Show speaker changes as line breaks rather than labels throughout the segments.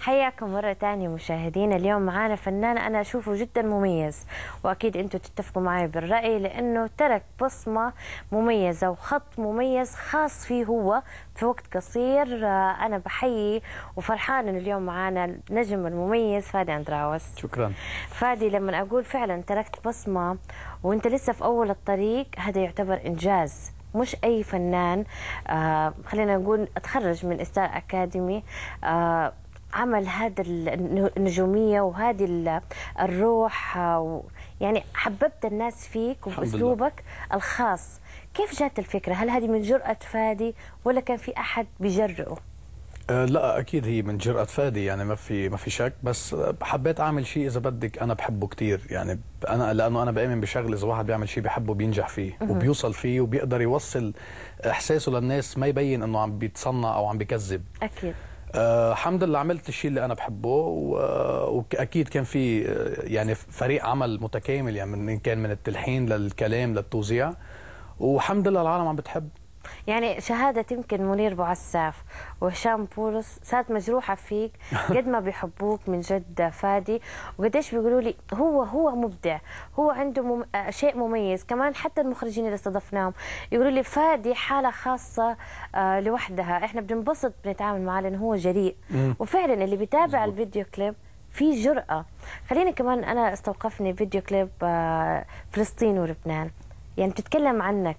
حياكم مرة تانية مشاهدينا. اليوم معانا فنان أنا أشوفه جدا مميز، وأكيد أنتوا تتفقوا معي بالرأي، لأنه ترك بصمة مميزة وخط مميز خاص فيه هو في وقت قصير. أنا بحيي وفرحان أنه اليوم معانا النجم المميز فادي أندراوس.
شكرا
فادي. لما أقول فعلا تركت بصمة وأنت لسه في أول الطريق، هذا يعتبر إنجاز. مش أي فنان خلينا نقول اتخرج من ستار أكاديمي عمل هذا النجومية وهذه الروح، يعني حببت الناس فيك وبأسلوبك الخاص. كيف جات الفكرة؟ هل هذه من جرأة فادي ولا كان في أحد بيجرئه؟
لا اكيد هي من جرأة فادي، يعني ما في شك، بس حبيت اعمل شيء اذا بدك انا بحبه كثير، يعني لانه انا بآمن بشغله، اذا واحد بيعمل شيء بحبه بينجح فيه وبيوصل فيه وبيقدر يوصل احساسه للناس، ما يبين انه عم بيتصنع او عم بيكذب.
اكيد.
الحمد لله عملت الشيء اللي انا بحبه، واكيد كان في يعني فريق عمل متكامل، يعني كان من التلحين للكلام للتوزيع، والحمد لله العالم عم بتحب.
يعني شهادة يمكن منير بوعساف وهشام بولس صارت مجروحة فيك قد ما بيحبوك من جد فادي، وقديش بيقولوا لي هو مبدع، هو عنده شيء مميز. كمان حتى المخرجين اللي استضفناهم يقولوا لي فادي حالة خاصة لوحدها، احنا بننبسط بنتعامل معاه لأنه هو جريء. وفعلا اللي بيتابع الفيديو كليب في جرأة. خليني كمان أنا استوقفني فيديو كليب فلسطين ولبنان، يعني بتتكلم عنك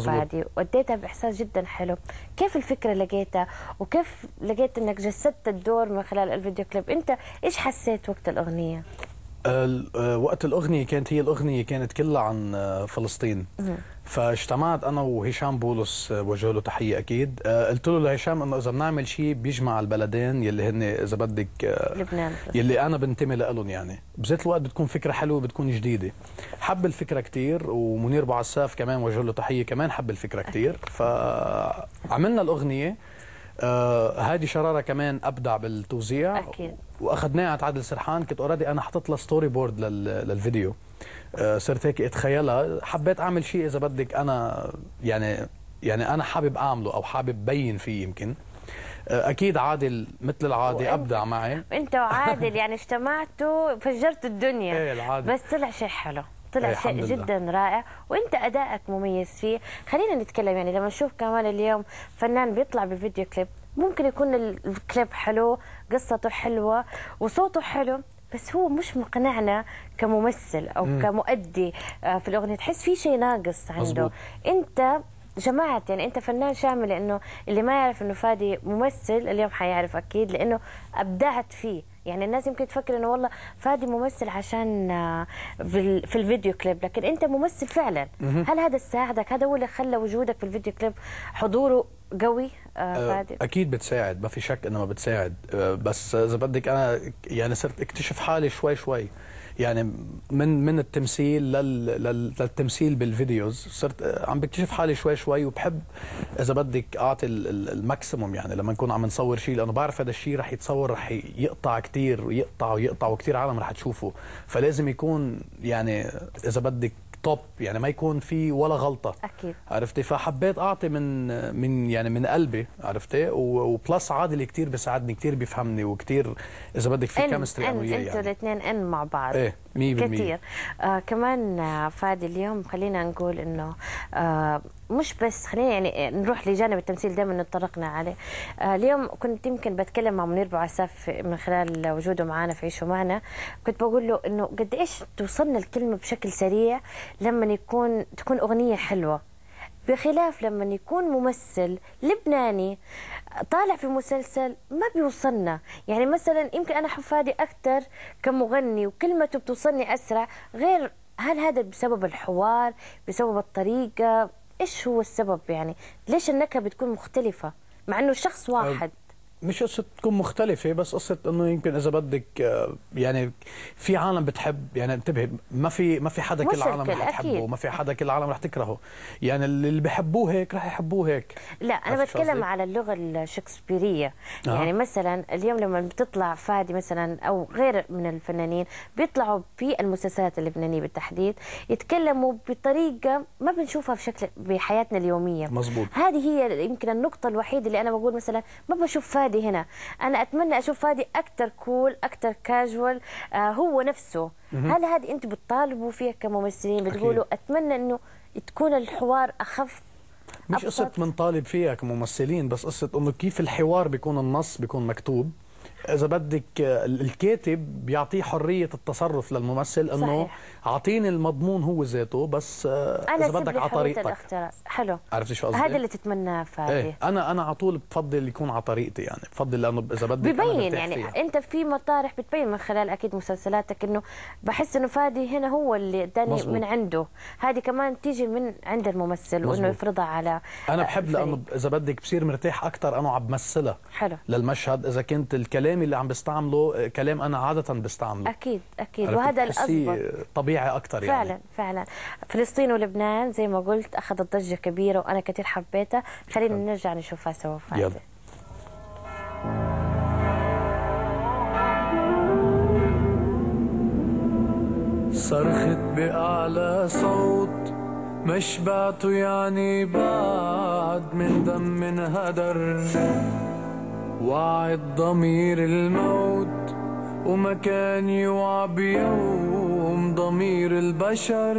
فادي، واديتها باحساس جدا حلو. كيف الفكره لقيتها وكيف لقيت انك جسدت الدور من خلال الفيديو كليب؟ انت ايش حسيت وقت الاغنيه؟
وقت الاغنيه كانت كلها عن فلسطين. فاجتمعت انا وهشام بولس، وجه له تحيه اكيد. قلت له لهشام انه اذا بنعمل شيء بيجمع البلدين يلي هن اذا بدك
لبنان
يلي انا بنتمي لهم، يعني بذات الوقت بتكون فكره حلوه، بتكون جديده. حب الفكره كثير، ومنير بوعساف كمان وجه له تحيه، كمان حب الفكره كثير. فعملنا الاغنيه. هادي شراره كمان ابدع بالتوزيع
اكيد،
واخذناه عند عادل سرحان. كنت اوريدي انا حطيت له ستوري بورد للفيديو، صرت هيك اتخيلها. حبيت اعمل شيء اذا بدك انا يعني انا حابب اعمله او حابب بين فيه. يمكن اكيد عادل مثل العادي ابدع معي.
انت وعادل يعني اجتمعتوا فجرتوا الدنيا.
ايه العادي.
بس طلع شيء حلو، طلع شيء جدا رائع، وانت ادائك مميز فيه. خلينا نتكلم، يعني لما نشوف كمان اليوم فنان بيطلع بفيديو كليب، ممكن يكون الكليب حلو، قصته حلوه وصوته حلو، بس هو مش مقنعنا كممثل او كمؤدي في الاغنيه، تحس في شيء ناقص عنده.
مزبوط.
انت جماعة، يعني انت فنان شامل، لانه اللي ما يعرف انه فادي ممثل اليوم حيعرف اكيد، لانه ابدعت فيه. يعني الناس يمكن تفكر انه والله فادي ممثل عشان في الفيديو كليب، لكن انت ممثل فعلا. هل هذا ساعدك؟ هذا هو اللي خلى وجودك في الفيديو كليب حضوره قوي فادي؟
اكيد بتساعد، ما في شك انه ما بتساعد. بس اذا بدك انا يعني صرت اكتشف حالي شوي شوي، يعني من التمثيل للتمثيل بالفيديوز، صرت عم بكتشف حالي شوي شوي، وبحب اذا بدك اعطي الماكسيموم، يعني لما نكون عم نصور شيء، لانه بعرف هذا الشيء رح يتصور، رح يقطع كثير ويقطع وكثير عالم رح تشوفه، فلازم يكون يعني اذا بدك توب، يعني ما يكون في ولا غلطه.
اكيد.
عرفتي؟ فحبيت اعطي من قلبي، عرفتي؟ وبلس عادل كثير بيساعدني، كثير بيفهمني، وكثير اذا بدك في كيمستري انا وياه.
انتوا الاثنين ان مع بعض.
ايه 100%.
كثير. كمان فادي اليوم خلينا نقول انه مش بس، خلينا يعني نروح لجانب التمثيل دائما نتطرقنا عليه. اليوم كنت يمكن بتكلم مع منير بوعساف من خلال وجوده معنا في عيشوا معنا، كنت بقول له انه قد ايش توصلنا الكلمه بشكل سريع لما تكون اغنيه حلوه، بخلاف لما يكون ممثل لبناني طالع في مسلسل ما بيوصلنا. يعني مثلا يمكن انا احب فادي اكثر كمغني وكلمته بتوصلني اسرع، غير هل هذا بسبب الحوار، بسبب الطريقه؟ ايش هو السبب؟ يعني ليش النكهه بتكون مختلفه مع انه شخص واحد؟
مش قصة تكون مختلفة، بس قصة انه يمكن اذا بدك يعني في عالم بتحب، يعني انتبه، ما في حدا كل العالم رح تحبه، وما في حدا كل العالم رح تكرهه، يعني اللي بحبوه هيك رح يحبوه هيك.
لا انا بتكلم على اللغة الشكسبيرية. يعني مثلا اليوم لما بتطلع فادي مثلا او غير من الفنانين بيطلعوا في المسلسلات اللبنانية بالتحديد يتكلموا بطريقة ما بنشوفها بشكل بحياتنا اليومية.
مزبوط.
هذه هي يمكن النقطة الوحيدة اللي انا بقول مثلا ما بشوف فادي فادي هنا، انا اتمنى اشوف فادي اكثر كول، اكثر كاجوال، هو نفسه. هل هذه انتم بتطالبوا فيها كممثلين؟ بتقولوا اتمنى انه تكون الحوار اخف؟
مش قصة منطالب فيها كممثلين، بس قصة انه كيف الحوار بيكون، النص بيكون مكتوب. اذا بدك الكاتب بيعطيه حرية التصرف للممثل، انه اعطيني المضمون هو ذاته، بس اذا بدك على طريقتك.
حلو.
عرفتي شو قصدي؟
هذا اللي تتمناه فادي.
ايه، انا على طول بفضل يكون على طريقتي، يعني بفضل، لانه اذا بدك
ببين يعني فيها. انت في مطارح بتبين من خلال اكيد مسلسلاتك، انه بحس انه فادي هنا هو اللي اداني من عنده، هذه كمان تيجي من عند الممثل وانه يفرضها على
انا بحب، لانه اذا بدك بصير مرتاح اكثر انا عم بمثلها.
حلو.
للمشهد اذا كنت الكلام اللي عم بستعمله كلام انا عاده بستعمله.
اكيد وهذا الاضبط
طبيعي اكثر يعني.
فعلا فلسطين ولبنان زي ما قلت اخذت ضجه كبيره وانا كثير حبيتها، خلينا نرجع نشوفها سوا. فادي
صرخت بأعلى صوت، ما شبعته يعني بعد من دم هدر، وعد ضمير الموت وما كان يوعى بيوم ضمير البشر.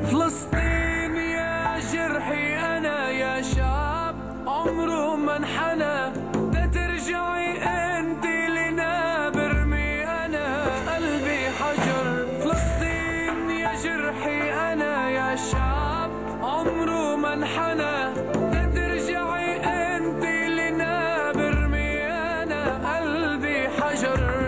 فلسطين يا جرحي أنا، يا شعب عمره ما انحنى، لا ترجعي انت لنا برمي انا قلبي حجر. فلسطين يا جرحي أنا، يا شعب عمره ما انحنى، لا ترجعي انت لنا برمي انا قلبي حجر.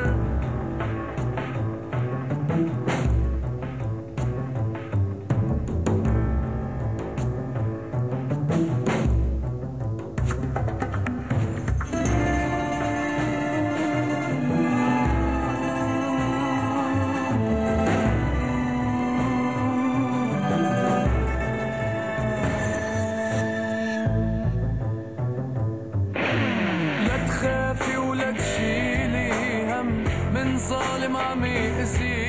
ظالم عم يأذي